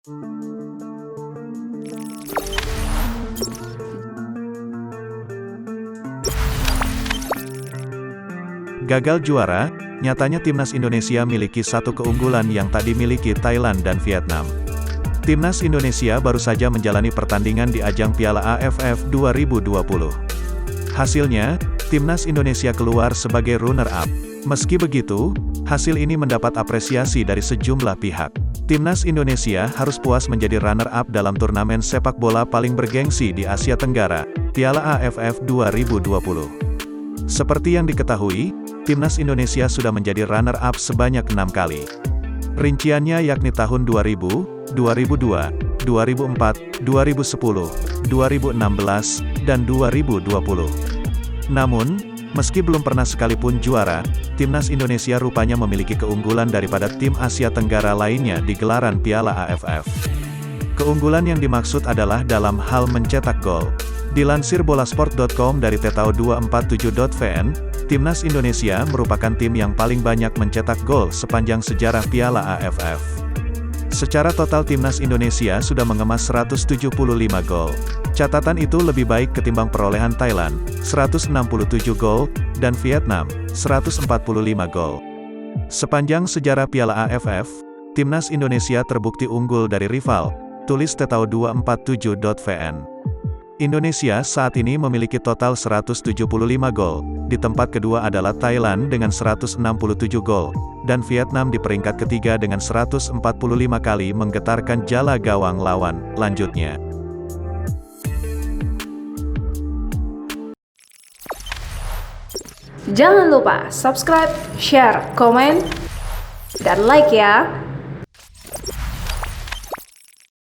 Gagal juara, nyatanya timnas Indonesia miliki satu keunggulan yang tak dimiliki Thailand dan Vietnam. Timnas Indonesia baru saja menjalani pertandingan di ajang Piala AFF 2020. Hasilnya, timnas Indonesia keluar sebagai runner-up. Meski begitu, hasil ini mendapat apresiasi dari sejumlah pihak. Timnas Indonesia harus puas menjadi runner-up dalam turnamen sepak bola paling bergengsi di Asia Tenggara, Piala AFF 2020. Seperti yang diketahui, timnas Indonesia sudah menjadi runner-up sebanyak 6 kali. Rinciannya yakni tahun 2000, 2002, 2004, 2010, 2016, dan 2020. Namun, meski belum pernah sekalipun juara, timnas Indonesia rupanya memiliki keunggulan daripada tim Asia Tenggara lainnya di gelaran Piala AFF. Keunggulan yang dimaksud adalah dalam hal mencetak gol. Dilansir bolasport.com dari tetao247.vn, timnas Indonesia merupakan tim yang paling banyak mencetak gol sepanjang sejarah Piala AFF. Secara total timnas Indonesia sudah mengemas 175 gol. Catatan itu lebih baik ketimbang perolehan Thailand, 167 gol, dan Vietnam, 145 gol. Sepanjang sejarah Piala AFF, timnas Indonesia terbukti unggul dari rival, tulis tetao247.vn. Indonesia saat ini memiliki total 175 gol, di tempat kedua adalah Thailand dengan 167 gol, dan Vietnam di peringkat ketiga dengan 145 kali menggetarkan jala gawang lawan. Lanjutnya, jangan lupa subscribe, share, komen, dan like ya!